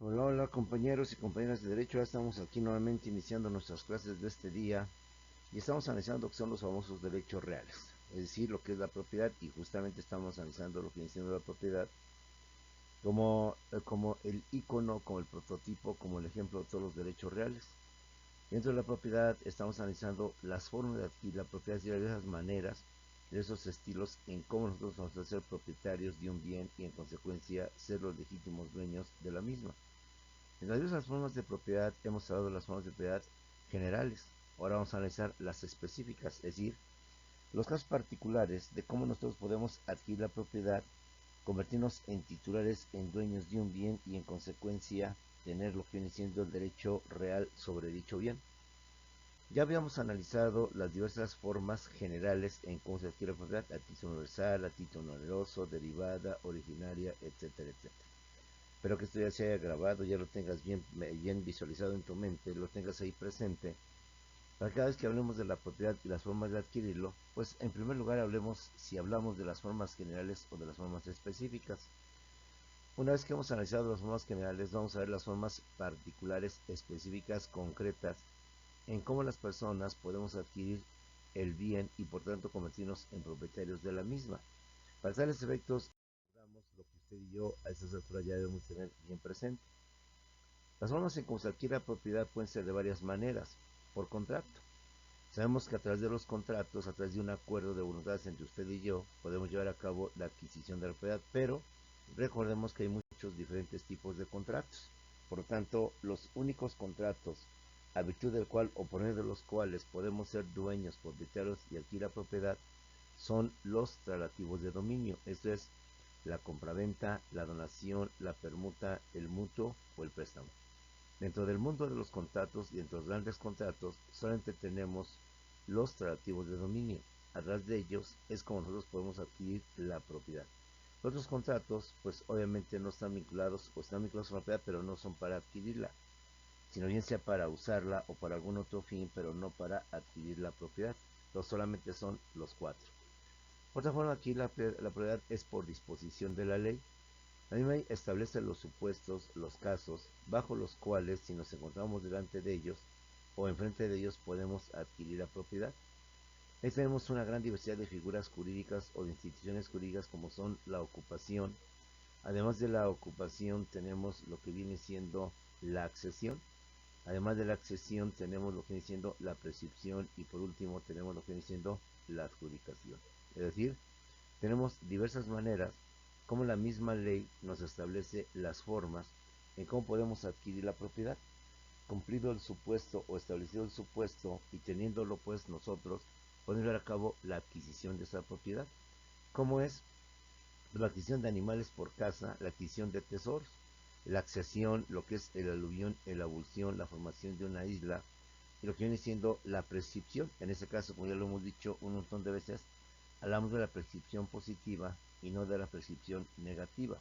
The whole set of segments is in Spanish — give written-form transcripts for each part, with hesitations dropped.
Hola, hola compañeros y compañeras de derecho, ya estamos aquí nuevamente iniciando nuestras clases de este día y estamos analizando lo que son los famosos derechos reales, es decir, lo que es la propiedad y justamente estamos analizando lo que viene siendo la propiedad como el icono, como el prototipo, como el ejemplo de todos los derechos reales. Dentro de la propiedad estamos analizando las formas de adquirir la propiedad de diversas maneras, de esos estilos en cómo nosotros vamos a ser propietarios de un bien y en consecuencia ser los legítimos dueños de la misma. En las diversas formas de propiedad hemos hablado de las formas de propiedad generales. Ahora vamos a analizar las específicas, es decir, los casos particulares de cómo nosotros podemos adquirir la propiedad, convertirnos en titulares, en dueños de un bien y en consecuencia tener lo que viene siendo el derecho real sobre dicho bien. Ya habíamos analizado las diversas formas generales en cómo se adquiere la propiedad, a título universal, a título oneroso, derivada, originaria, etcétera, etcétera. Espero que esto ya se haya grabado, ya lo tengas bien visualizado en tu mente, lo tengas ahí presente, para cada vez que hablemos de la propiedad y las formas de adquirirlo, pues en primer lugar hablemos si hablamos de las formas generales o de las formas específicas. Una vez que hemos analizado las formas generales, vamos a ver las formas particulares, específicas, concretas, en cómo las personas podemos adquirir el bien y por tanto convertirnos en propietarios de la misma. Para tales efectos, recordamos lo que usted y yo a estas alturas ya debemos tener bien presente. Las formas en cómo se adquiere la propiedad pueden ser de varias maneras. Por contrato. Sabemos que a través de los contratos, a través de un acuerdo de voluntades entre usted y yo, podemos llevar a cabo la adquisición de la propiedad, pero recordemos que hay muchos diferentes tipos de contratos. Por lo tanto, los únicos contratos a virtud del cual o por medio de los cuales podemos ser dueños, propietarios y adquirir la propiedad son los tratativos de dominio. Esto es la compraventa, la donación, la permuta, el mutuo o el préstamo. Dentro del mundo de los contratos y entre los grandes contratos solamente tenemos los tratativos de dominio. A través de ellos es como nosotros podemos adquirir la propiedad. Los otros contratos, pues obviamente no están vinculados o están vinculados a la propiedad, pero no son para adquirirla, sino bien sea para usarla o para algún otro fin, pero no para adquirir la propiedad. Entonces solamente son los cuatro. Otra forma aquí la propiedad es por disposición de la ley. La misma ley establece los supuestos, los casos, bajo los cuales, si nos encontramos delante de ellos o enfrente de ellos, podemos adquirir la propiedad. Ahí tenemos una gran diversidad de figuras jurídicas o de instituciones jurídicas como son la ocupación. Además de la ocupación tenemos lo que viene siendo la accesión. Además de la accesión tenemos lo que viene siendo la prescripción y por último tenemos lo que viene siendo la adjudicación. Es decir, tenemos diversas maneras como la misma ley nos establece las formas en cómo podemos adquirir la propiedad. Cumplido el supuesto o establecido el supuesto y teniéndolo pues nosotros, podemos llevar a cabo la adquisición de esa propiedad. ¿Cómo es? La adquisición de animales por caza, la adquisición de tesoros, la accesión, lo que es el aluvión, la abulsión, la formación de una isla, y lo que viene siendo la prescripción. En ese caso, como ya lo hemos dicho un montón de veces, hablamos de la prescripción positiva y no de la prescripción negativa.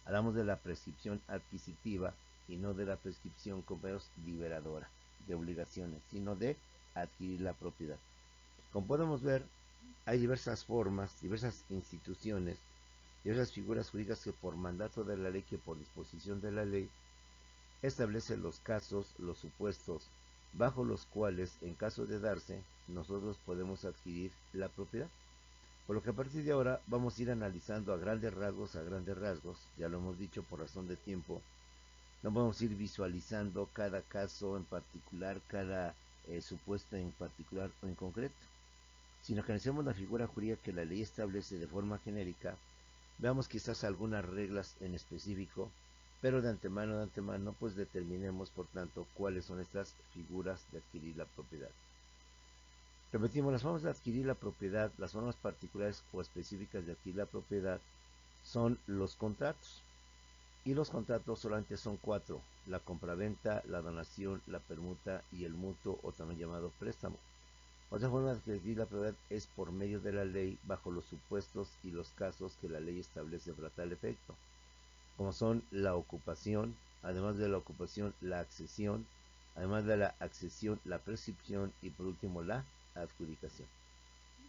Hablamos de la prescripción adquisitiva y no de la prescripción, compañeros, liberadora de obligaciones, sino de adquirir la propiedad. Como podemos ver, hay diversas formas, diversas instituciones, diversas figuras jurídicas que por mandato de la ley, que por disposición de la ley, establece los casos, los supuestos, bajo los cuales, en caso de darse, nosotros podemos adquirir la propiedad. Por lo que a partir de ahora vamos a ir analizando a grandes rasgos, ya lo hemos dicho por razón de tiempo, no vamos a ir visualizando cada caso en particular, cada supuesto en particular o en concreto, sino que analicemos la figura jurídica que la ley establece de forma genérica, veamos quizás algunas reglas en específico, pero de antemano, pues determinemos por tanto cuáles son estas figuras de adquirir la propiedad. Repetimos, las formas de adquirir la propiedad, las formas particulares o específicas de adquirir la propiedad son los contratos. Y los contratos solamente son cuatro: la compraventa, la donación, la permuta y el mutuo o también llamado préstamo. Otra forma de adquirir la propiedad es por medio de la ley bajo los supuestos y los casos que la ley establece para tal efecto, como son la ocupación, además de la ocupación la accesión, además de la accesión la prescripción y por último la adjudicación.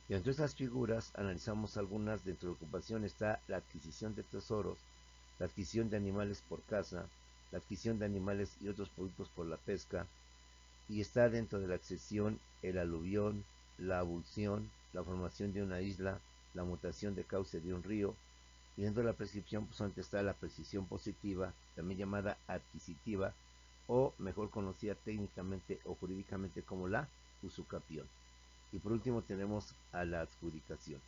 Y entre estas figuras analizamos algunas. Dentro de la ocupación está la adquisición de tesoros, la adquisición de animales por caza, la adquisición de animales y otros productos por la pesca, y está dentro de la accesión el aluvión, la abulsión, la formación de una isla, la mutación de cauce de un río, y dentro de la prescripción pues antes está la precisión positiva, también llamada adquisitiva, o mejor conocida técnicamente o jurídicamente como la usucapión. Y por último tenemos a la adjudicación.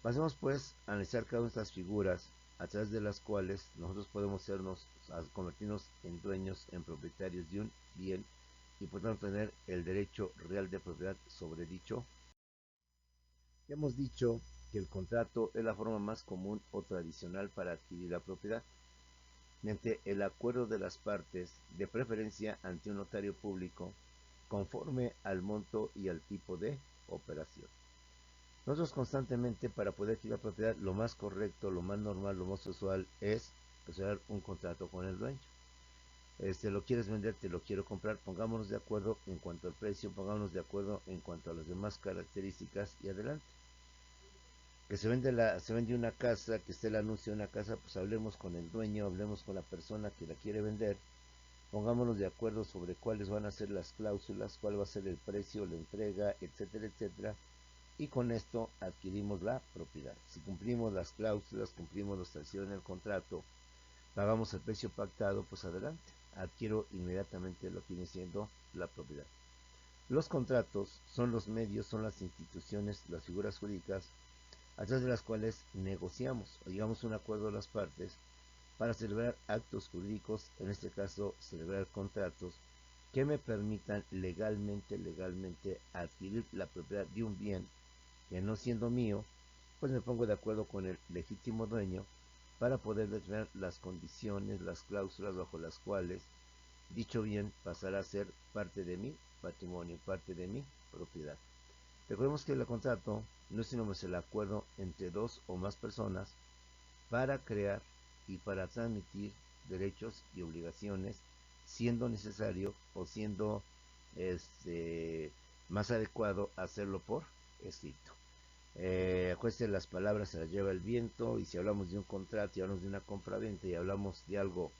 Pasemos pues a analizar cada una de estas figuras a través de las cuales nosotros podemos convertirnos en dueños, en propietarios de un bien y por tanto tener el derecho real de propiedad sobre dicho. Hemos dicho que el contrato es la forma más común o tradicional para adquirir la propiedad, mediante el acuerdo de las partes, de preferencia ante un notario público, conforme al monto y al tipo de operación. Nosotros constantemente para poder adquirir la propiedad, lo más correcto, lo más normal, lo más usual es hacer un contrato con el dueño. Lo quieres vender, te lo quiero comprar, pongámonos de acuerdo en cuanto al precio, pongámonos de acuerdo en cuanto a las demás características y adelante. Que se vende una casa, que esté el anuncio de una casa, pues hablemos con el dueño, hablemos con la persona que la quiere vender, pongámonos de acuerdo sobre cuáles van a ser las cláusulas, cuál va a ser el precio, la entrega, etcétera, etcétera, y con esto adquirimos la propiedad. Si cumplimos las cláusulas, cumplimos lo establecido en el contrato, pagamos el precio pactado, pues adelante, adquiero inmediatamente lo que viene siendo la propiedad. Los contratos son los medios, son las instituciones, las figuras jurídicas a través de las cuales negociamos o llegamos a un acuerdo de las partes para celebrar actos jurídicos, en este caso celebrar contratos que me permitan legalmente adquirir la propiedad de un bien que no siendo mío, pues me pongo de acuerdo con el legítimo dueño para poder determinar las condiciones, las cláusulas bajo las cuales dicho bien pasará a ser parte de mi patrimonio, parte de mi propiedad. Recordemos que el contrato no es sino más el acuerdo entre dos o más personas para crear y para transmitir derechos y obligaciones, siendo necesario o siendo más adecuado hacerlo por escrito. Acuérdense, las palabras se las lleva el viento, y si hablamos de un contrato y hablamos de una compra-venta y hablamos de algo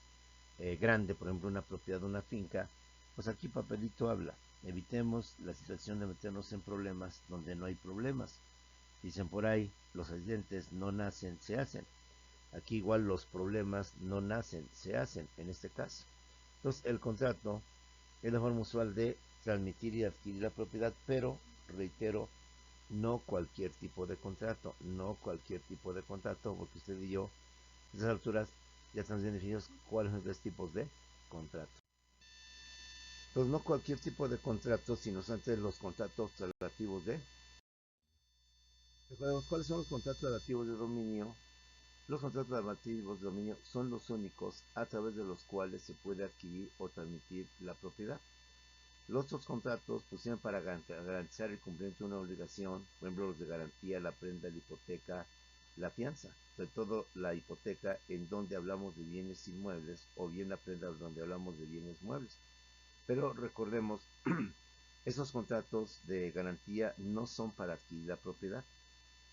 grande, por ejemplo una propiedad, una finca, pues aquí papelito habla. Evitemos la situación de meternos en problemas donde no hay problemas. Dicen por ahí, los accidentes no nacen, se hacen. Aquí igual los problemas no nacen, se hacen en este caso. Entonces el contrato es la forma usual de transmitir y adquirir la propiedad, pero reitero, no cualquier tipo de contrato, no cualquier tipo de contrato, porque usted y yo, a estas alturas, ya estamos bien definidos cuáles son los tipos de contrato. Entonces, no cualquier tipo de contrato, sino antes los contratos relativos de. Recordemos cuáles son los contratos relativos de dominio. Los contratos relativos de dominio son los únicos a través de los cuales se puede adquirir o transmitir la propiedad. Los otros contratos pues sirven para garantizar el cumplimiento de una obligación, por ejemplo los de garantía, la prenda, la hipoteca, la fianza, sobre todo la hipoteca en donde hablamos de bienes inmuebles o bien la prenda donde hablamos de bienes muebles. Pero recordemos, esos contratos de garantía no son para adquirir la propiedad,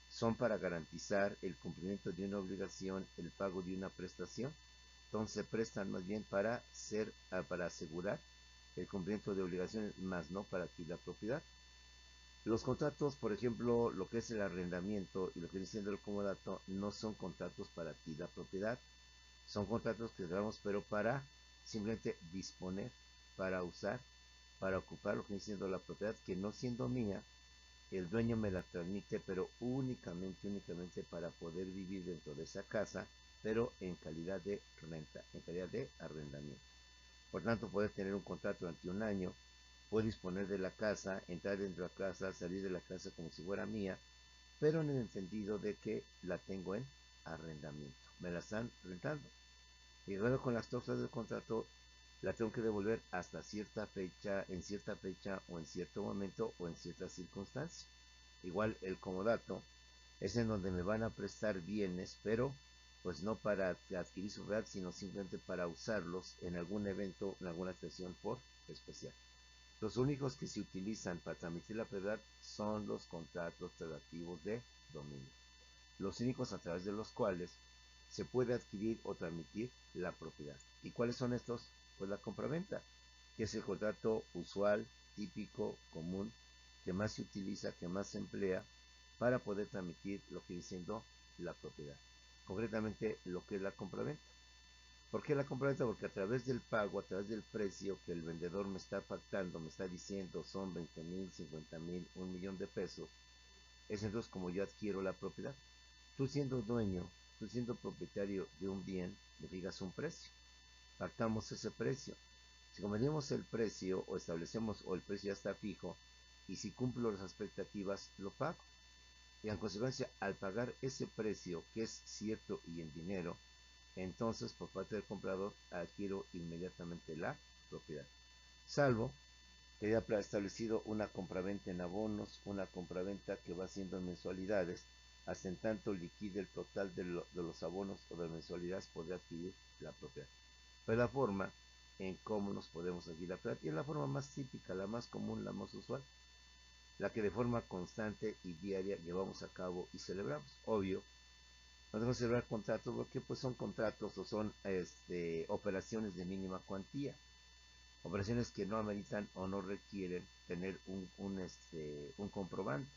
son para garantizar el cumplimiento de una obligación, el pago de una prestación. Entonces se prestan más bien para asegurar el cumplimiento de obligaciones, más no para adquirir la propiedad. Los contratos, por ejemplo, lo que es el arrendamiento y lo que viene siendo el comodato, no son contratos para adquirir la propiedad, son contratos que damos pero para simplemente disponer, para usar, para ocupar lo que viene siendo la propiedad, que no siendo mía, el dueño me la transmite, pero únicamente para poder vivir dentro de esa casa, pero en calidad de renta, en calidad de arrendamiento. Por tanto, puedes tener un contrato durante un año, puedo disponer de la casa, entrar dentro de la casa, salir de la casa como si fuera mía, pero en el entendido de que la tengo en arrendamiento, me la están rentando. Y luego con las cláusulas del contrato, la tengo que devolver hasta cierta fecha, en cierta fecha o en cierto momento o en ciertas circunstancias. Igual el comodato es en donde me van a prestar bienes, pero pues no para adquirir su propiedad, sino simplemente para usarlos en algún evento, en alguna situación por especial. Los únicos que se utilizan para transmitir la propiedad son los contratos relativos de dominio, los únicos a través de los cuales se puede adquirir o transmitir la propiedad. ¿Y cuáles son estos? Pues la compraventa, que es el contrato usual, típico, común, que más se utiliza, que más se emplea para poder transmitir lo que viene siendo la propiedad. Concretamente, lo que es la compraventa. ¿Por qué la compraventa? Porque a través del pago, a través del precio que el vendedor me está pactando, me está diciendo son 20,000, 50,000, 1,000,000 de pesos, es entonces como yo adquiero la propiedad. Tú siendo dueño, tú siendo propietario de un bien, me digas un precio, pactamos ese precio. Si convenimos el precio o establecemos o el precio ya está fijo y si cumplo las expectativas, lo pago. Y en consecuencia, al pagar ese precio que es cierto y en dinero, entonces por parte del comprador adquiero inmediatamente la propiedad. Salvo que haya establecido una compraventa en abonos, una compraventa que va haciendo en mensualidades, hasta en tanto liquide el total de los abonos o de las mensualidades, podrá adquirir la propiedad. Pero la forma en cómo nos podemos adquirir la propiedad, y es la forma más típica, la más común, la más usual, la que de forma constante y diaria llevamos a cabo y celebramos. Obvio, no debemos celebrar contratos porque pues son contratos o son operaciones de mínima cuantía, operaciones que no ameritan o no requieren tener un comprobante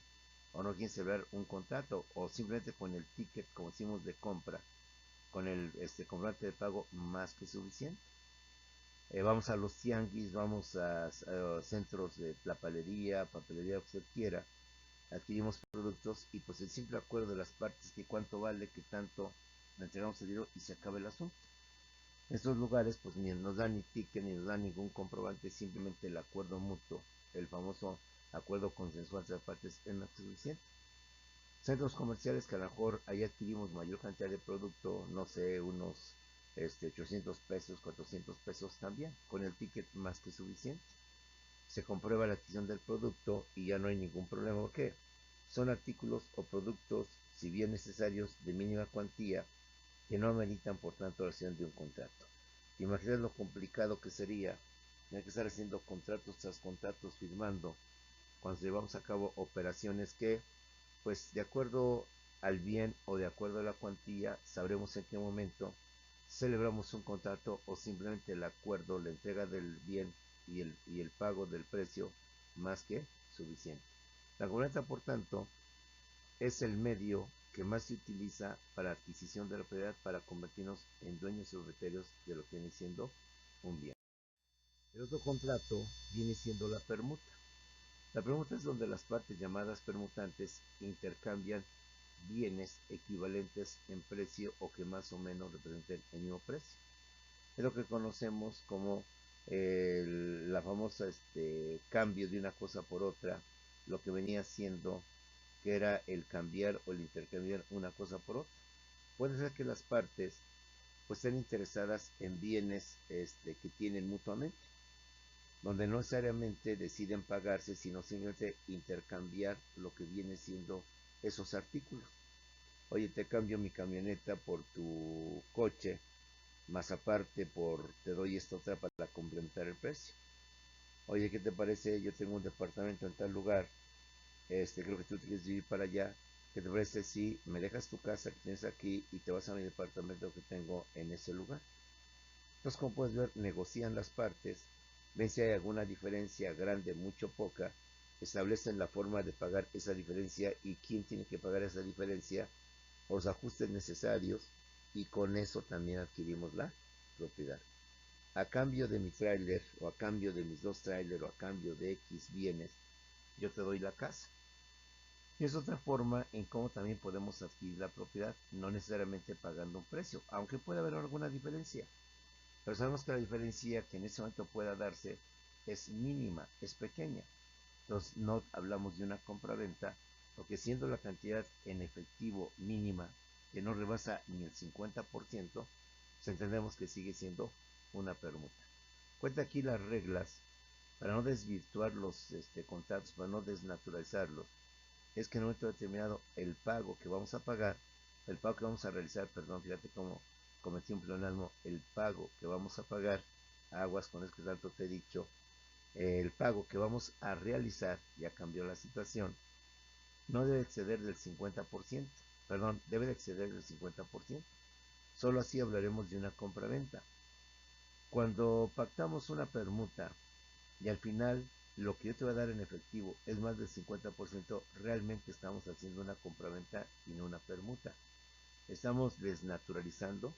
o no quieren celebrar un contrato o simplemente con el ticket, como decimos, de compra, con el comprobante de pago más que suficiente. Vamos a los tianguis, vamos a centros de papelería, lo que usted quiera, adquirimos productos y pues el simple acuerdo de las partes que cuánto vale, que tanto le entregamos el dinero y se acaba el asunto. En estos lugares pues ni nos dan ni ticket ni nos dan ningún comprobante, simplemente el acuerdo mutuo, el famoso acuerdo consensual de las partes es más que suficiente. Centros comerciales que a lo mejor ahí adquirimos mayor cantidad de producto, no sé, unos 800 pesos, 400 pesos también, con el ticket más que suficiente. Se comprueba la adquisición del producto y ya no hay ningún problema. ¿Por qué? Son artículos o productos, si bien necesarios, de mínima cuantía, que no ameritan por tanto la acción de un contrato. ¿Te imaginas lo complicado que sería tener que estar haciendo contratos tras contratos, firmando, cuando llevamos a cabo operaciones que, pues de acuerdo al bien o de acuerdo a la cuantía, sabremos en qué momento celebramos un contrato o simplemente el acuerdo, la entrega del bien y el pago del precio más que suficiente? La compraventa, por tanto, es el medio que más se utiliza para adquisición de la propiedad para convertirnos en dueños y propietarios de lo que viene siendo un bien. El otro contrato viene siendo la permuta. La permuta es donde las partes llamadas permutantes intercambian bienes equivalentes en precio o que más o menos representen el mismo precio. Es lo que conocemos como la famosa cambio de una cosa por otra, lo que venía siendo que era el cambiar o el intercambiar una cosa por otra. Puede ser que las partes pues estén interesadas en bienes que tienen mutuamente, donde no necesariamente deciden pagarse, sino simplemente intercambiar lo que viene siendo esos artículos. Oye, te cambio mi camioneta por tu coche, más aparte te doy esta otra para complementar el precio. Oye, ¿qué te parece? Yo tengo un departamento en tal lugar, creo que tú quieres ir para allá. ¿Qué te parece si me dejas tu casa que tienes aquí y te vas a mi departamento que tengo en ese lugar? Entonces, como puedes ver, negocian las partes, ven si hay alguna diferencia grande, mucho, poca, establecen la forma de pagar esa diferencia y quién tiene que pagar esa diferencia, los ajustes necesarios, y con eso también adquirimos la propiedad. A cambio de mi tráiler, o a cambio de mis dos tráiler, o a cambio de X bienes, yo te doy la casa. Y es otra forma en cómo también podemos adquirir la propiedad, no necesariamente pagando un precio, aunque puede haber alguna diferencia. Pero sabemos que la diferencia que en ese momento pueda darse es mínima, es pequeña. Entonces no hablamos de una compra-venta, porque siendo la cantidad en efectivo mínima, que no rebasa ni el 50%, pues entendemos que sigue siendo una permuta. Cuenta aquí las reglas para no desvirtuar los contratos, para no desnaturalizarlos. Es que en un momento determinado el pago que vamos a pagar, el pago que vamos a realizar, perdón, fíjate cómo cometí un pleonasmo, el pago que vamos a pagar, aguas con eso que tanto te he dicho, el pago que vamos a realizar, ya cambió la situación, no debe exceder del 50%, perdón, debe de exceder del 50%. Solo así hablaremos de una compra-venta. Cuando pactamos una permuta y al final lo que yo te voy a dar en efectivo es más del 50%, realmente estamos haciendo una compraventa y no una permuta. Estamos desnaturalizando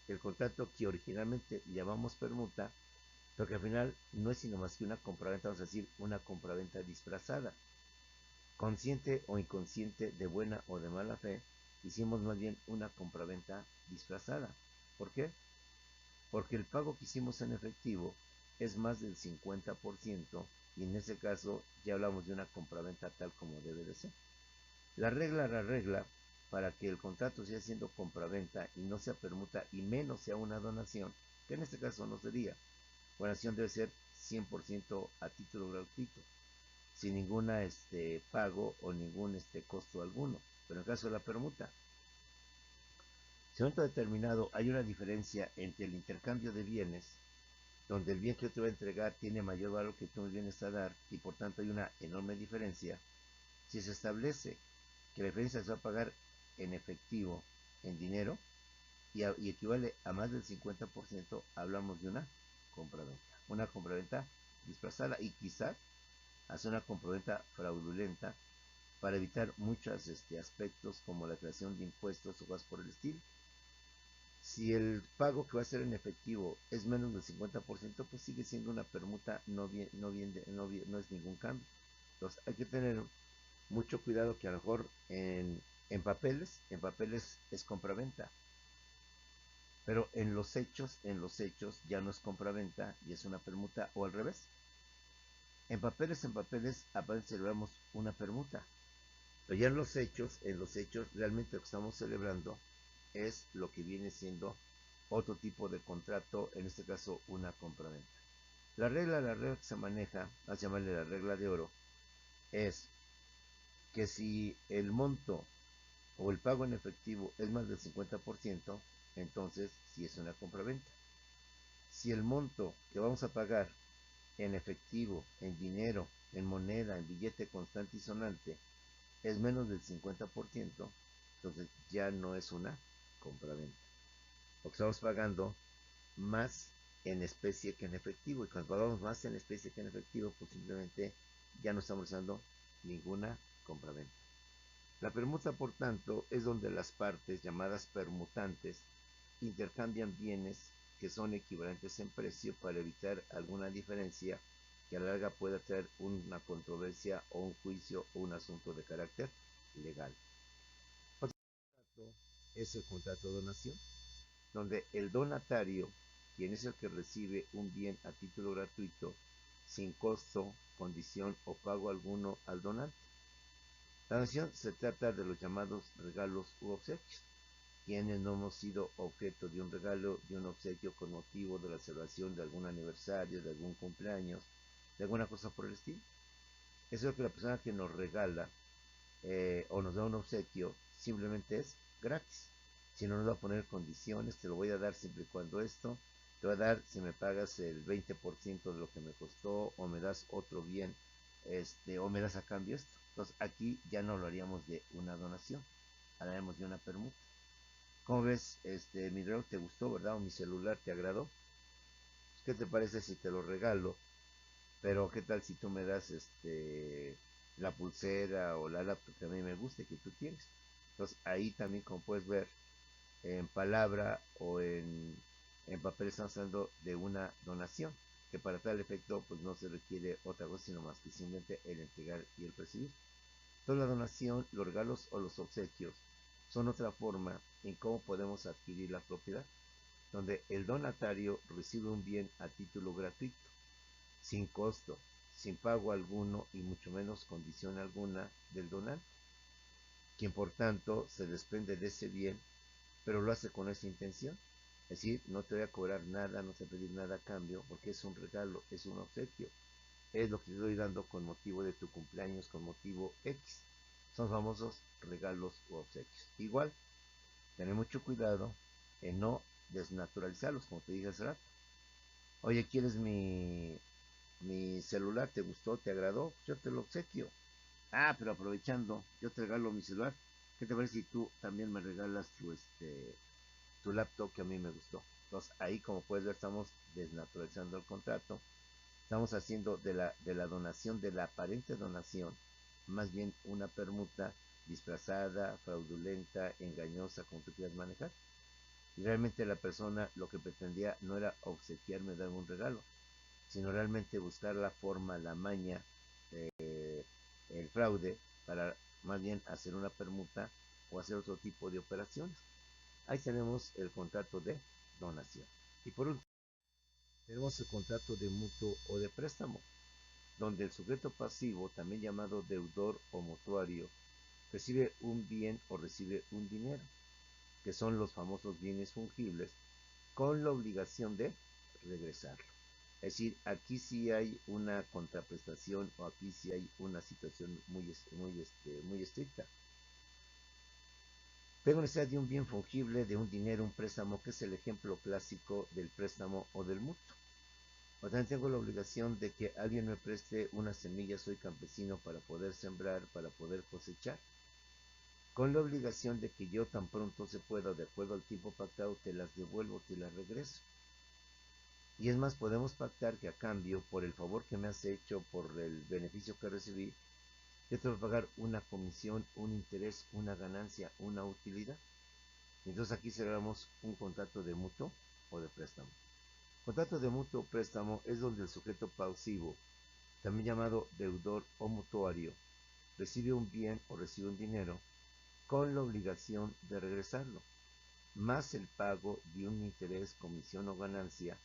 el contrato que originalmente llamamos permuta, pero que al final no es sino más que una compraventa, vamos a decir, una compraventa disfrazada. Consciente o inconsciente, de buena o de mala fe, hicimos más bien una compraventa disfrazada. ¿Por qué? Porque el pago que hicimos en efectivo es más del 50% y en ese caso ya hablamos de una compraventa tal como debe de ser. La regla para que el contrato siga siendo compraventa y no sea permuta y menos sea una donación, que en este caso no sería. La donación debe ser 100% a título gratuito, sin ninguna pago o ningún costo alguno. Pero en el caso de la permuta, si en un momento determinado hay una diferencia entre el intercambio de bienes, donde el bien que yo te voy a entregar tiene mayor valor que tú me vienes a dar y por tanto hay una enorme diferencia, si se establece que la diferencia se va a pagar en efectivo, en dinero, y equivale a más del 50%, hablamos de una compraventa disfrazada y quizás hacer una compraventa fraudulenta para evitar muchos aspectos como la creación de impuestos o cosas por el estilo. Si el pago que va a ser en efectivo es menos del 50%, pues sigue siendo una permuta, no es ningún cambio. Entonces hay que tener mucho cuidado que a lo mejor en papeles es compraventa, pero en los hechos ya no es compraventa y es una permuta o al revés. En papeles apenas celebramos una permuta, pero ya en los hechos realmente lo que estamos celebrando es lo que viene siendo otro tipo de contrato, en este caso una compraventa. La regla que se maneja, vamos a llamarle la regla de oro, es que si el monto o el pago en efectivo es más del 50%, entonces sí es una compraventa. Si el monto que vamos a pagar en efectivo, en dinero, en moneda, en billete constante y sonante, es menos del 50%, entonces ya no es una compraventa. Porque estamos pagando más en especie que en efectivo. Y cuando pagamos más en especie que en efectivo, pues simplemente ya no estamos usando ninguna compraventa. La permuta, por tanto, es donde las partes llamadas permutantes intercambian bienes que son equivalentes en precio para evitar alguna diferencia que a la larga pueda traer una controversia o un juicio o un asunto de carácter legal. Otro contrato es el contrato de donación, donde el donatario, quien es el que recibe un bien a título gratuito, sin costo, condición o pago alguno al donante. La donación se trata de los llamados regalos u obsequios, quienes no hemos sido objeto de un regalo, de un obsequio con motivo de la celebración de algún aniversario, de algún cumpleaños, de alguna cosa por el estilo. Eso es lo que la persona que nos regala o nos da un obsequio simplemente es gratis. Si no nos va a poner condiciones, te lo voy a dar siempre y cuando esto, te voy a dar si me pagas el 20% de lo que me costó o me das otro bien, o me das a cambio esto. Entonces aquí ya no lo haríamos de una donación, haríamos de una permuta. ¿Cómo ves, mi reloj te gustó, verdad? O mi celular te agradó. Pues, ¿qué te parece si te lo regalo? Pero ¿qué tal si tú me das la pulsera o la laptop que a mí me gusta y que tú tienes? Entonces ahí también, como puedes ver, en palabra o en papel estamos hablando de una donación, que para tal efecto pues no se requiere otra cosa sino más que simplemente el entregar y el recibir. Entonces la donación, los regalos o los obsequios son otra forma en cómo podemos adquirir la propiedad, donde el donatario recibe un bien a título gratuito, sin costo, sin pago alguno y mucho menos condición alguna del donante, quien por tanto se desprende de ese bien, pero lo hace con esa intención. Es decir, no te voy a cobrar nada, no te voy a pedir nada a cambio, porque es un regalo, es un obsequio. Es lo que te estoy dando con motivo de tu cumpleaños, con motivo X. Son famosos regalos o obsequios. Igual, tener mucho cuidado en no desnaturalizarlos, como te dije hace rato. Oye, ¿quieres mi celular? ¿Te gustó? ¿Te agradó? Yo te lo obsequio. Ah, pero aprovechando, yo te regalo mi celular. ¿Qué te parece si tú también me regalas tu laptop que a mí me gustó? Entonces ahí, como puedes ver, estamos desnaturalizando el contrato. Estamos haciendo de la donación, de la aparente donación, más bien una permuta disfrazada, fraudulenta, engañosa, como tú quieras manejar. Y realmente la persona lo que pretendía no era obsequiarme, darme un regalo, sino realmente buscar la forma, la maña, el fraude, para más bien hacer una permuta o hacer otro tipo de operaciones. Ahí tenemos el contrato de donación. Y por último, tenemos el contrato de mutuo o de préstamo, donde el sujeto pasivo, también llamado deudor o mutuario, recibe un bien o recibe un dinero, que son los famosos bienes fungibles, con la obligación de regresarlo. Es decir, aquí sí hay una contraprestación o aquí sí hay una situación muy estricta. Tengo necesidad de un bien fungible, de un dinero, un préstamo, que es el ejemplo clásico del préstamo o del mutuo. O también tengo la obligación de que alguien me preste una semilla, soy campesino, para poder sembrar, para poder cosechar, con la obligación de que yo tan pronto se pueda, de acuerdo al tiempo pactado, te las devuelvo, te las regreso. Y es más, podemos pactar que a cambio, por el favor que me has hecho, por el beneficio que recibí, yo te voy a pagar una comisión, un interés, una ganancia, una utilidad. Y entonces aquí celebramos un contrato de mutuo o de préstamo. Contrato de mutuo o préstamo es donde el sujeto pasivo, también llamado deudor o mutuario, recibe un bien o recibe un dinero con la obligación de regresarlo, más el pago de un interés, comisión o ganancia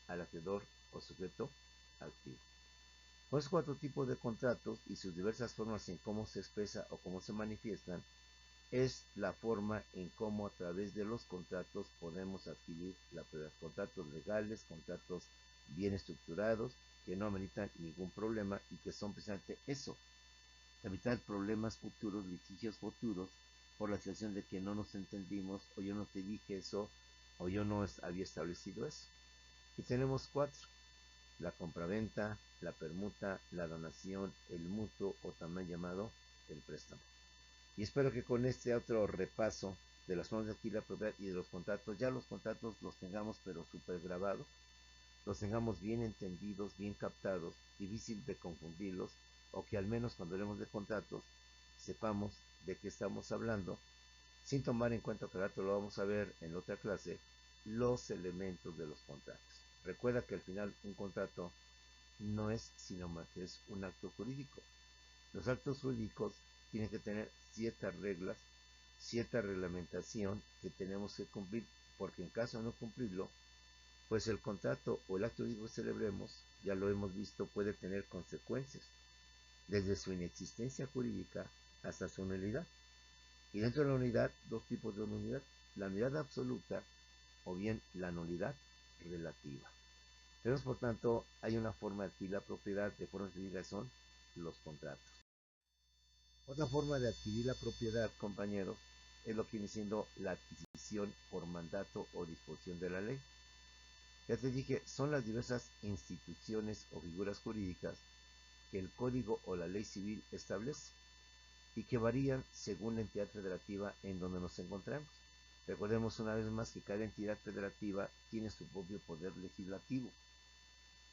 al acreedor o sujeto activo. Con esos cuatro tipos de contratos y sus diversas formas en cómo se expresa o cómo se manifiestan, es la forma en cómo a través de los contratos podemos adquirir la propiedad. Contratos legales, contratos bien estructurados, que no ameritan ningún problema y que son precisamente eso, evitar problemas futuros, litigios futuros, por la situación de que no nos entendimos, o yo no te dije eso, o yo no había establecido eso. Y tenemos cuatro: la compraventa, la permuta, la donación, el mutuo o también llamado el préstamo. Y espero que con este otro repaso de las formas de adquirir la propiedad y de los contratos, ya los contratos los tengamos pero súper grabados, los tengamos bien entendidos, bien captados, difícil de confundirlos, o que al menos cuando hablemos de contratos sepamos de qué estamos hablando, sin tomar en cuenta, que rato lo vamos a ver en otra clase, los elementos de los contratos. Recuerda que al final un contrato no es sino más que es un acto jurídico. Los actos jurídicos tienen que tener ciertas reglas, cierta reglamentación que tenemos que cumplir, porque en caso de no cumplirlo, pues el contrato o el acto jurídico que celebremos, ya lo hemos visto, puede tener consecuencias, desde su inexistencia jurídica hasta su nulidad. Y dentro de la nulidad, dos tipos de nulidad: la nulidad absoluta o bien la nulidad relativa. Pero por tanto, hay una forma de adquirir la propiedad de forma jurídica, son los contratos. Otra forma de adquirir la propiedad, compañeros, es lo que viene siendo la adquisición por mandato o disposición de la ley. Ya te dije, son las diversas instituciones o figuras jurídicas que el Código o la Ley Civil establece y que varían según la entidad federativa en donde nos encontramos. Recordemos una vez más que cada entidad federativa tiene su propio poder legislativo,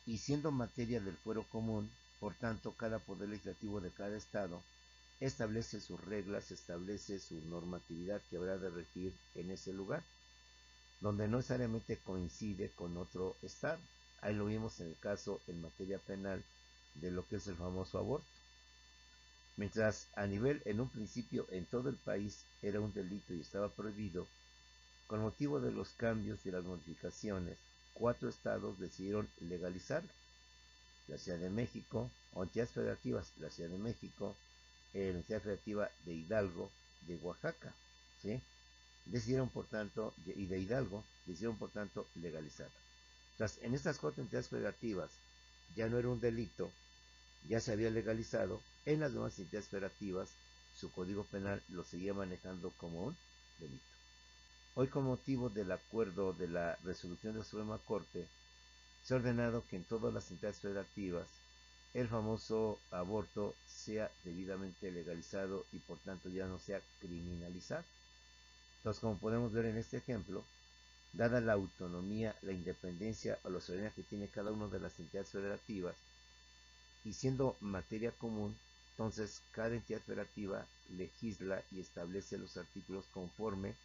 y siendo materia del fuero común, por tanto, cada poder legislativo de cada estado establece sus reglas, establece su normatividad que habrá de regir en ese lugar, donde no necesariamente coincide con otro estado. Ahí lo vimos en el caso en materia penal de lo que es el famoso aborto. Mientras a nivel, en un principio, en todo el país era un delito y estaba prohibido, con motivo de los cambios y las modificaciones, 4 estados decidieron legalizarlo: la Ciudad de México, o entidades federativas: la Ciudad de México, la entidad federativa de Hidalgo, de Oaxaca, ¿sí? Decidieron, por tanto, y de Hidalgo, decidieron, por tanto, legalizarlo. Entonces, en estas 4 entidades federativas ya no era un delito, ya se había legalizado. En las demás entidades federativas, su código penal lo seguía manejando como un delito. Hoy, con motivo del acuerdo de la resolución de la Suprema Corte, se ha ordenado que en todas las entidades federativas el famoso aborto sea debidamente legalizado y por tanto ya no sea criminalizado. Entonces, como podemos ver en este ejemplo, dada la autonomía, la independencia o la soberanía que tiene cada una de las entidades federativas, y siendo materia común, entonces cada entidad federativa legisla y establece los artículos conforme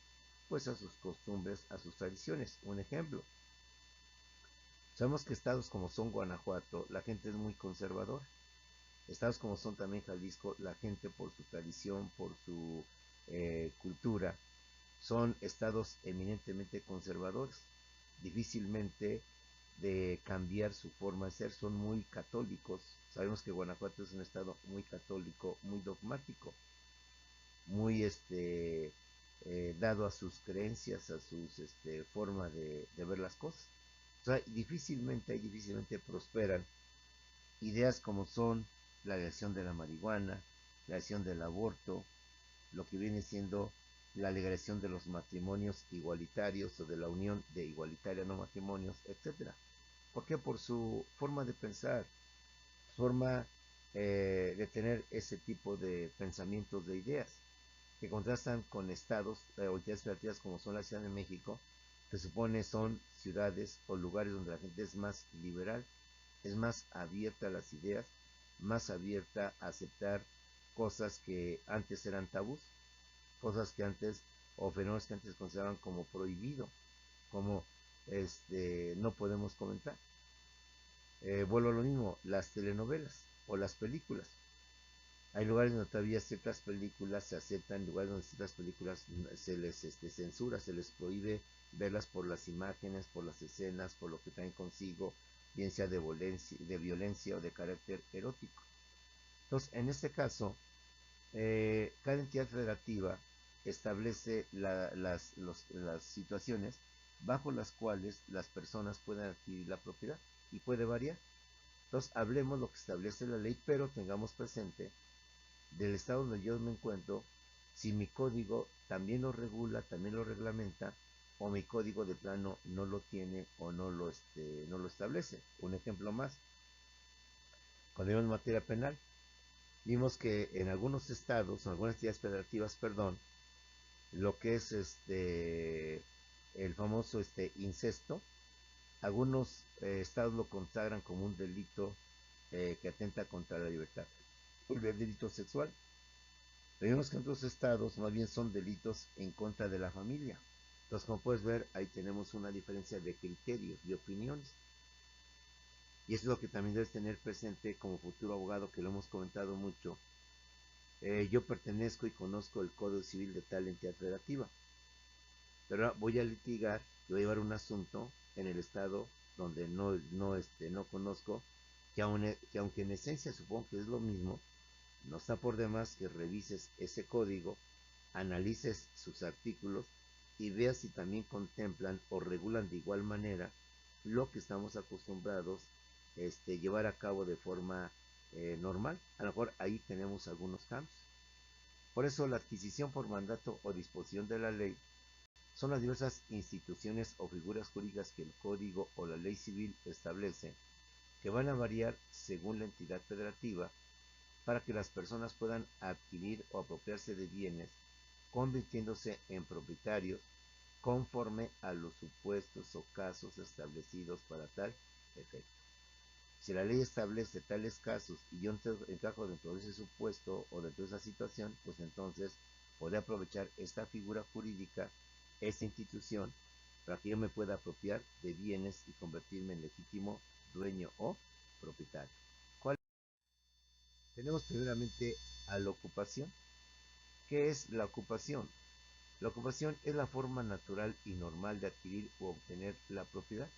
pues a sus costumbres, a sus tradiciones. Un ejemplo, sabemos que estados como son Guanajuato, la gente es muy conservadora. Estados como son también Jalisco, la gente por su tradición, por su cultura, son estados eminentemente conservadores, difícilmente de cambiar su forma de ser, son muy católicos. Sabemos que Guanajuato es un estado muy católico, muy dogmático, muy dado a sus creencias, a sus forma de ver las cosas. O sea, difícilmente prosperan ideas como son la legalización de la marihuana, la legalización del aborto, lo que viene siendo la legalización de los matrimonios igualitarios o de la unión de igualitaria no matrimonios, etcétera. ¿Por qué? Por su forma de pensar, forma de tener ese tipo de pensamientos, de ideas, que contrastan con estados o entidades federativas como son la Ciudad de México, que supone son ciudades o lugares donde la gente es más liberal, es más abierta a las ideas, más abierta a aceptar cosas que antes eran tabús, cosas que antes, o fenómenos que antes consideraban como prohibido, como no podemos comentar. Vuelvo a lo mismo, las telenovelas o las películas. Hay lugares donde todavía ciertas películas se aceptan, lugares donde ciertas películas se les censura, se les prohíbe verlas por las imágenes, por las escenas, por lo que traen consigo, bien sea de violencia o de carácter erótico. Entonces, en este caso, cada entidad federativa establece las situaciones bajo las cuales las personas pueden adquirir la propiedad y puede variar. Entonces, hablemos lo que establece la ley, pero tengamos presente del estado donde yo me encuentro, si mi código también lo regula, también lo reglamenta, o mi código de plano no lo tiene o no lo establece. Un ejemplo más, cuando vimos materia penal, vimos que en algunos estados, en algunas entidades federativas, perdón, lo que es el famoso incesto, algunos estados lo consagran como un delito que atenta contra la libertad, el delito sexual. Vemos que en otros estados más bien son delitos en contra de la familia. Entonces, como puedes ver, ahí tenemos una diferencia de criterios, de opiniones. Y eso es lo que también debes tener presente como futuro abogado, que lo hemos comentado mucho. Yo pertenezco y conozco el Código Civil de tal entidad federativa, pero ahora voy a litigar, voy a llevar un asunto en el estado donde no conozco, que aunque en esencia supongo que es lo mismo, no está por demás que revises ese código, analices sus artículos y veas si también contemplan o regulan de igual manera lo que estamos acostumbrados llevar a cabo de forma normal. A lo mejor ahí tenemos algunos cambios. Por eso la adquisición por mandato o disposición de la ley son las diversas instituciones o figuras jurídicas que el código o la ley civil establece, que van a variar según la entidad federativa para que las personas puedan adquirir o apropiarse de bienes, convirtiéndose en propietarios conforme a los supuestos o casos establecidos para tal efecto. Si la ley establece tales casos y yo encajo dentro de ese supuesto o dentro de esa situación, pues entonces podré aprovechar esta figura jurídica, esta institución, para que yo me pueda apropiar de bienes y convertirme en legítimo dueño o propietario. ¿Cuál? Tenemos primeramente a la ocupación. ¿Qué es la ocupación? La ocupación es la forma natural y normal de adquirir o obtener la propiedad,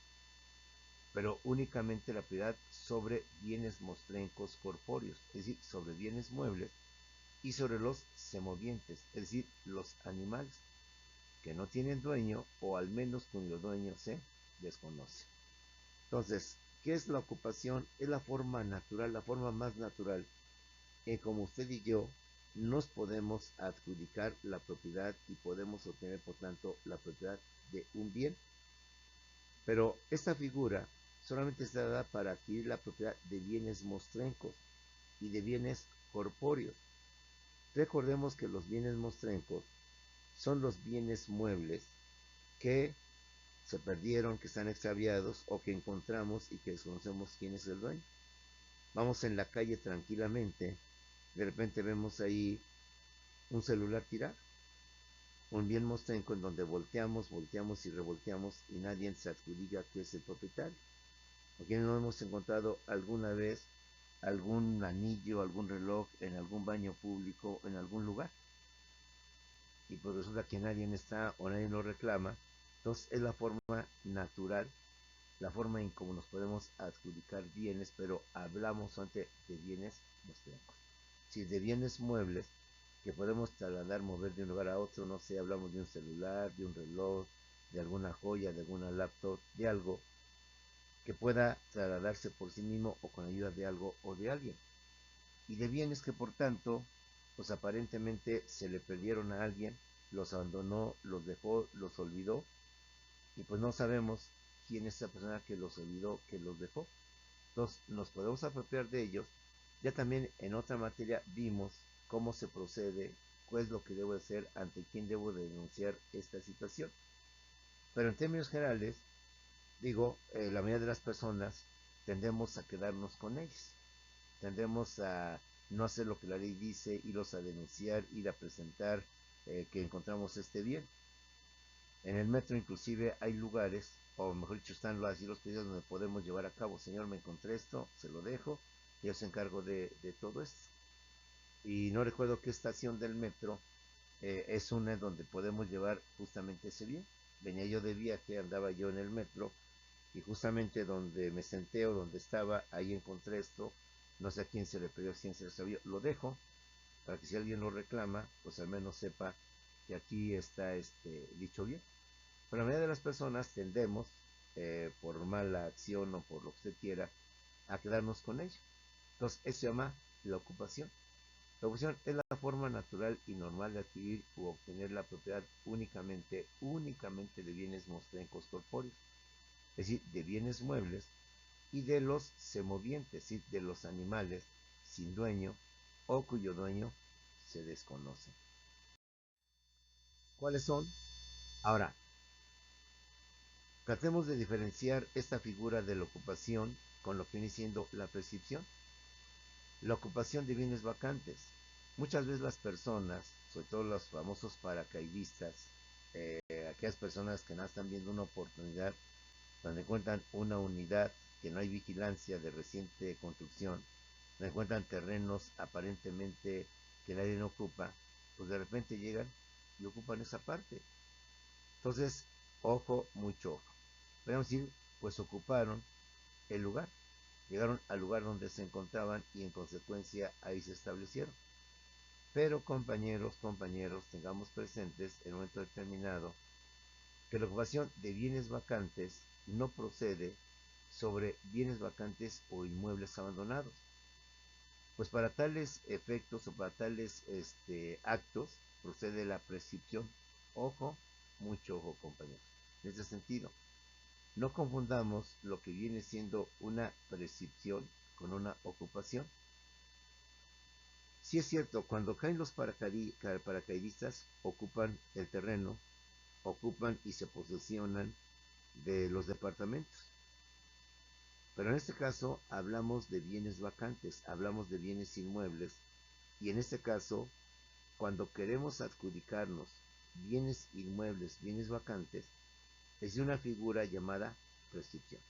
pero únicamente la propiedad sobre bienes mostrencos corpóreos, es decir, sobre bienes muebles y sobre los semovientes, es decir, los animales que no tienen dueño o al menos cuyo dueño se desconoce. Entonces, ¿qué es la ocupación? Es la forma natural, la forma más natural como usted y yo nos podemos adjudicar la propiedad y podemos obtener, por tanto, la propiedad de un bien. Pero esta figura solamente está dada para adquirir la propiedad de bienes mostrencos y de bienes corpóreos. Recordemos que los bienes mostrencos son los bienes muebles que se perdieron, que están extraviados o que encontramos y que desconocemos quién es el dueño. Vamos en la calle tranquilamente, de repente vemos ahí un celular tirado, un bien mostrenco en donde volteamos y revolteamos y nadie se adjudica que es el propietario. Aquí no hemos encontrado alguna vez algún anillo, algún reloj en algún baño público, en algún lugar. Y pues resulta que nadie está o nadie lo reclama. Entonces es la forma natural, la forma en cómo nos podemos adjudicar bienes, pero hablamos antes de bienes mostrencos. Si de bienes muebles que podemos trasladar, mover de un lugar a otro, no sé, hablamos de un celular, de un reloj, de alguna joya, de alguna laptop, de algo que pueda trasladarse por sí mismo o con ayuda de algo o de alguien. Y de bienes que por tanto, pues aparentemente se le perdieron a alguien, los abandonó, los dejó, los olvidó, y pues no sabemos quién es esa persona que los olvidó, que los dejó. Entonces nos podemos apropiar de ellos. Ya también en otra materia vimos cómo se procede, cuál es lo que debo hacer, ante quién debo denunciar esta situación. Pero en términos generales, digo, la mayoría de las personas tendemos a quedarnos con ellos. Tendemos a no hacer lo que la ley dice, irlos a denunciar, ir a presentar que encontramos este bien. En el metro inclusive hay lugares, o mejor dicho, están así los pedidos donde podemos llevar a cabo, señor, me encontré esto, se lo dejo, yo se encargo de todo esto. Y no recuerdo qué estación del metro es una donde podemos llevar justamente ese bien. Venía yo de viaje, andaba yo en el metro, y justamente donde me senté o donde estaba, ahí encontré esto, no sé a quién se le pidió, a quién se le sabía, lo dejo, para que si alguien lo reclama, pues al menos sepa que aquí está dicho bien. Pero la mayoría de las personas tendemos, por mala acción o por lo que usted quiera, a quedarnos con ella. Entonces, eso se llama la ocupación. La ocupación es la forma natural y normal de adquirir u obtener la propiedad únicamente de bienes mostrencos corpóreos, es decir, de bienes muebles y de los semovientes, es decir, de los animales sin dueño o cuyo dueño se desconoce. ¿Cuáles son? Ahora, tratemos de diferenciar esta figura de la ocupación con lo que viene siendo la prescripción. La ocupación de bienes vacantes. Muchas veces las personas, sobre todo los famosos paracaidistas, aquellas personas que no están viendo una oportunidad, donde encuentran una unidad que no hay vigilancia de reciente construcción, donde encuentran terrenos aparentemente que nadie no ocupa, pues de repente llegan y ocupan esa parte. Entonces, ojo, mucho ojo. Podemos decir, pues ocuparon el lugar, llegaron al lugar donde se encontraban y en consecuencia ahí se establecieron. Pero compañeros, tengamos presentes en un momento determinado que la ocupación de bienes vacantes no procede sobre bienes vacantes o inmuebles abandonados. Pues para tales efectos o para tales actos procede la prescripción. Ojo, mucho ojo, compañeros. En este sentido, no confundamos lo que viene siendo una prescripción con una ocupación. Sí es cierto, cuando caen los paracaidistas, ocupan el terreno, ocupan y se posesionan de los departamentos. Pero en este caso hablamos de bienes vacantes, hablamos de bienes inmuebles, y en este caso, cuando queremos adjudicarnos bienes inmuebles, bienes vacantes, es una figura llamada prescripción.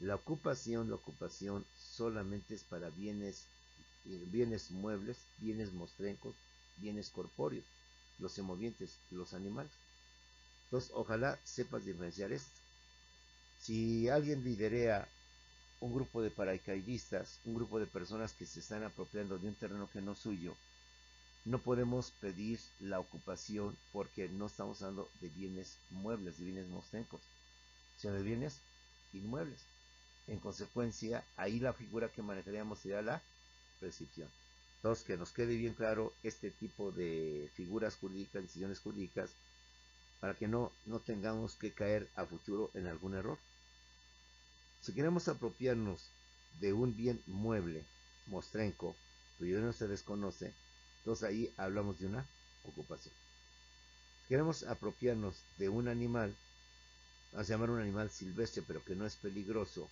La ocupación solamente es para bienes muebles, bienes mostrencos, bienes corpóreos, los semovientes, los animales. Entonces, ojalá sepas diferenciar esto. Si alguien liderea un grupo de paracaidistas, un grupo de personas que se están apropiando de un terreno que no es suyo, no podemos pedir la ocupación porque no estamos hablando de bienes muebles, de bienes mostrencos, sino de bienes inmuebles. En consecuencia, ahí la figura que manejaríamos sería la prescripción. Entonces, que nos quede bien claro este tipo de figuras jurídicas, decisiones jurídicas, para que no tengamos que caer a futuro en algún error. Si queremos apropiarnos de un bien mueble, mostrenco, cuyo no se desconoce, entonces ahí hablamos de una ocupación. Si queremos apropiarnos de un animal, vamos a llamar un animal silvestre, pero que no es peligroso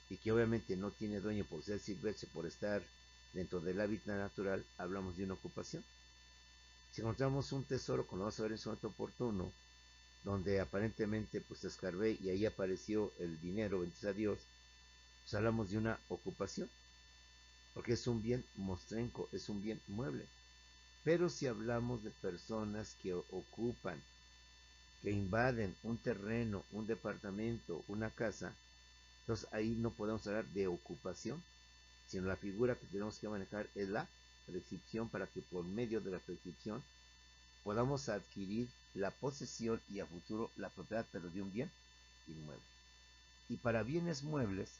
y que obviamente no tiene dueño por ser silvestre, por estar dentro del hábitat natural, hablamos de una ocupación. Si encontramos un tesoro, como vamos a ver en su momento oportuno, donde aparentemente pues escarbé y ahí apareció el dinero, bendito a Dios, pues hablamos de una ocupación, porque es un bien mostrenco, es un bien mueble. Pero si hablamos de personas que ocupan, que invaden un terreno, un departamento, una casa, entonces ahí no podemos hablar de ocupación, sino la figura que tenemos que manejar es la prescripción, para que por medio de la prescripción podamos adquirir la posesión y a futuro la propiedad, pero de un bien inmueble. Y para bienes muebles,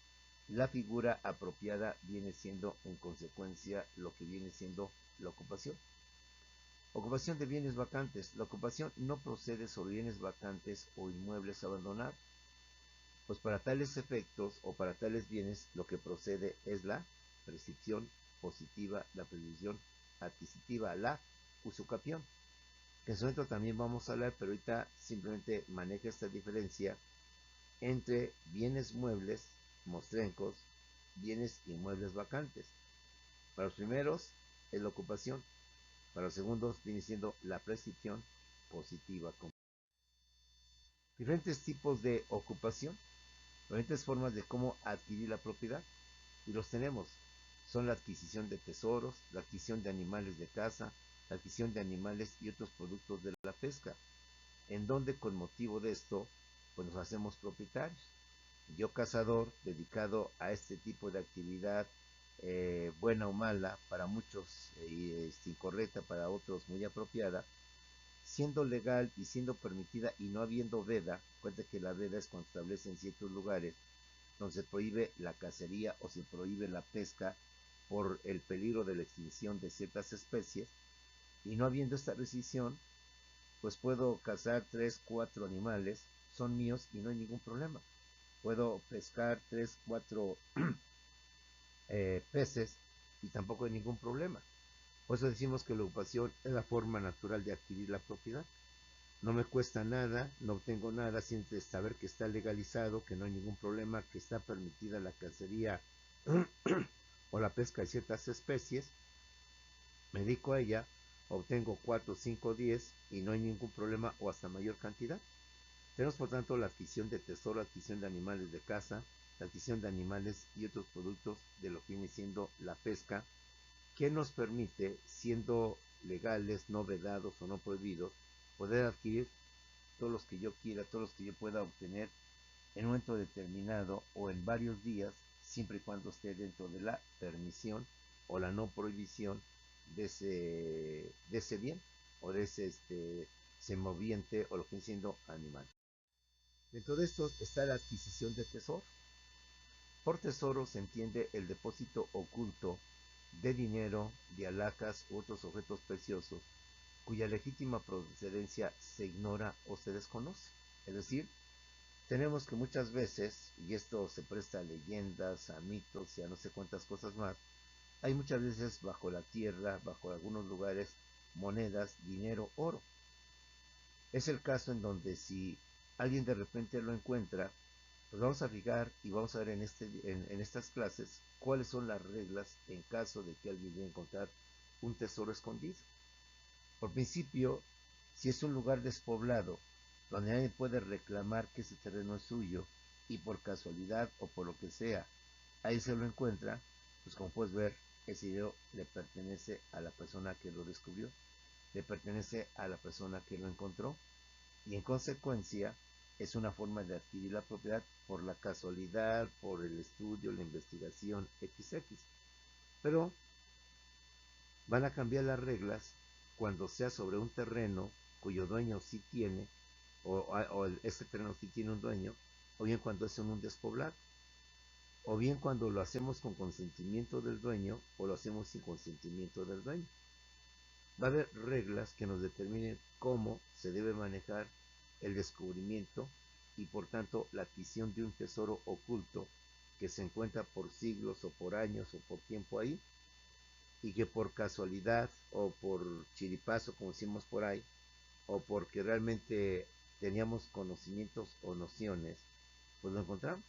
la figura apropiada viene siendo en consecuencia lo que viene siendo la ocupación. Ocupación de bienes vacantes. La ocupación no procede sobre bienes vacantes o inmuebles abandonados. Pues para tales efectos o para tales bienes lo que procede es la prescripción positiva, la prescripción adquisitiva, la usucapión. Que en su momento también vamos a hablar, pero ahorita simplemente maneja esta diferencia entre bienes muebles, mostrencos, bienes inmuebles vacantes. Para los primeros es la ocupación, para los segundos viene siendo la prescripción positiva. Diferentes tipos de ocupación, diferentes formas de cómo adquirir la propiedad, y los tenemos. Son la adquisición de tesoros, la adquisición de animales de caza, la adquisición de animales y otros productos de la pesca, en donde con motivo de esto, pues nos hacemos propietarios. Yo cazador, dedicado a este tipo de actividad, buena o mala, para muchos incorrecta, para otros muy apropiada, siendo legal y siendo permitida y no habiendo veda. Cuenta que la veda es cuando se establece en ciertos lugares donde se prohíbe la cacería o se prohíbe la pesca por el peligro de la extinción de ciertas especies, y no habiendo esta restricción, pues puedo cazar 3, 4 animales, son míos y no hay ningún problema. Puedo pescar 3, 4 peces y tampoco hay ningún problema. Por eso decimos que la ocupación es la forma natural de adquirir la propiedad. No me cuesta nada, no obtengo nada sin saber que está legalizado, que no hay ningún problema, que está permitida la cacería o la pesca de ciertas especies. Me dedico a ella, obtengo 4, 5, 10 y no hay ningún problema o hasta mayor cantidad. Tenemos por tanto la adquisición de tesoro, la adquisición de animales de caza, la adquisición de animales y otros productos de lo que viene siendo la pesca, que nos permite, siendo legales, no vedados o no prohibidos, poder adquirir todos los que yo quiera, todos los que yo pueda obtener en un momento determinado o en varios días, siempre y cuando esté dentro de la permisión o la no prohibición de ese bien o de ese moviente o lo que viene siendo animal. Dentro de estos está la adquisición de tesoros. Por tesoro se entiende el depósito oculto de dinero, de alhajas u otros objetos preciosos cuya legítima procedencia se ignora o se desconoce. Es decir, tenemos que muchas veces, y esto se presta a leyendas, a mitos y a no sé cuántas cosas más, hay muchas veces bajo la tierra, bajo algunos lugares, monedas, dinero, oro. Es el caso en donde si alguien de repente lo encuentra, pues vamos a fijar y vamos a ver en estas clases cuáles son las reglas en caso de que alguien llegue a encontrar un tesoro escondido. Por principio, si es un lugar despoblado, donde nadie puede reclamar que ese terreno es suyo, y por casualidad o por lo que sea, ahí se lo encuentra, pues como puedes ver, ese dinero le pertenece a la persona que lo descubrió, le pertenece a la persona que lo encontró, y en consecuencia es una forma de adquirir la propiedad por la casualidad, por el estudio, la investigación, XX. Pero van a cambiar las reglas cuando sea sobre un terreno cuyo dueño sí tiene, o este terreno sí tiene un dueño, o bien cuando es en un despoblado, o bien cuando lo hacemos con consentimiento del dueño o lo hacemos sin consentimiento del dueño. Va a haber reglas que nos determinen cómo se debe manejar el descubrimiento y por tanto la adquisición de un tesoro oculto que se encuentra por siglos o por años o por tiempo ahí, y que por casualidad o por chiripazo, como decimos por ahí, o porque realmente teníamos conocimientos o nociones, pues lo encontramos.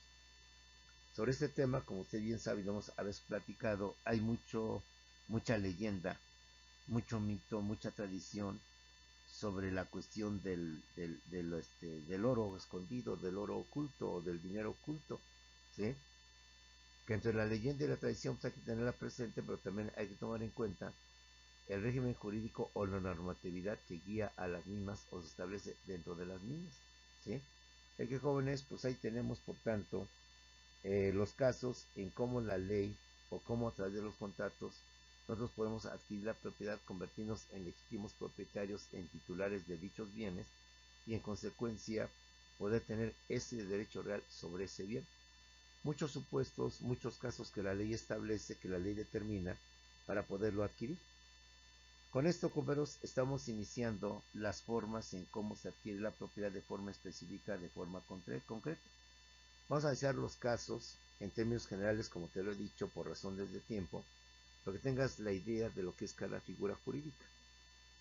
Sobre este tema, como usted bien sabe, lo hemos a veces platicado, hay mucha leyenda, mucho mito, mucha tradición sobre la cuestión del oro escondido, del oro oculto o del dinero oculto, ¿sí? Que entre la leyenda y la tradición pues hay que tenerla presente, pero también hay que tomar en cuenta el régimen jurídico o la normatividad que guía a las mismas o se establece dentro de las mismas, ¿sí? El que jóvenes, pues ahí tenemos, por tanto, los casos en cómo la ley o cómo a través de los contratos nosotros podemos adquirir la propiedad, convertirnos en legítimos propietarios, en titulares de dichos bienes y en consecuencia poder tener ese derecho real sobre ese bien. Muchos supuestos, muchos casos que la ley establece, que la ley determina para poderlo adquirir. Con esto, compañeros, estamos iniciando las formas en cómo se adquiere la propiedad de forma específica, de forma concreta. Vamos a analizar los casos en términos generales, como te lo he dicho, por razones de tiempo, para que tengas la idea de lo que es cada figura jurídica.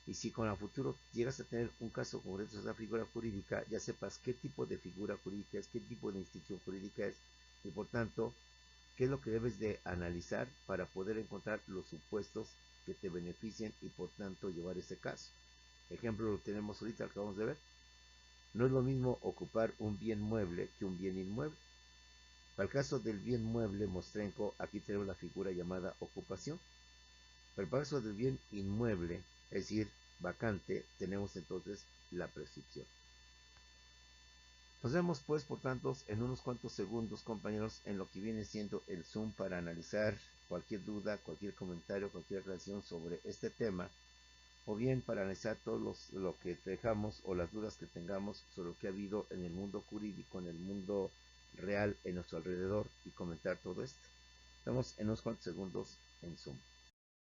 Y si con el futuro llegas a tener un caso concreto de esa figura jurídica, ya sepas qué tipo de figura jurídica es, qué tipo de institución jurídica es, y por tanto, qué es lo que debes de analizar para poder encontrar los supuestos que te beneficien y por tanto llevar ese caso. Ejemplo lo tenemos ahorita, lo acabamos de ver. No es lo mismo ocupar un bien mueble que un bien inmueble. Para el caso del bien mueble mostrenco, aquí tenemos la figura llamada ocupación. Para el caso del bien inmueble, es decir, vacante, tenemos entonces la prescripción. Nos vemos pues, por tanto, en unos cuantos segundos, compañeros, en lo que viene siendo el Zoom para analizar cualquier duda, cualquier comentario, cualquier aclaración sobre este tema, o bien para analizar lo que dejamos o las dudas que tengamos sobre lo que ha habido en el mundo jurídico, en el mundo real, en nuestro alrededor y comentar todo esto. Nos vemos en unos cuantos segundos en Zoom.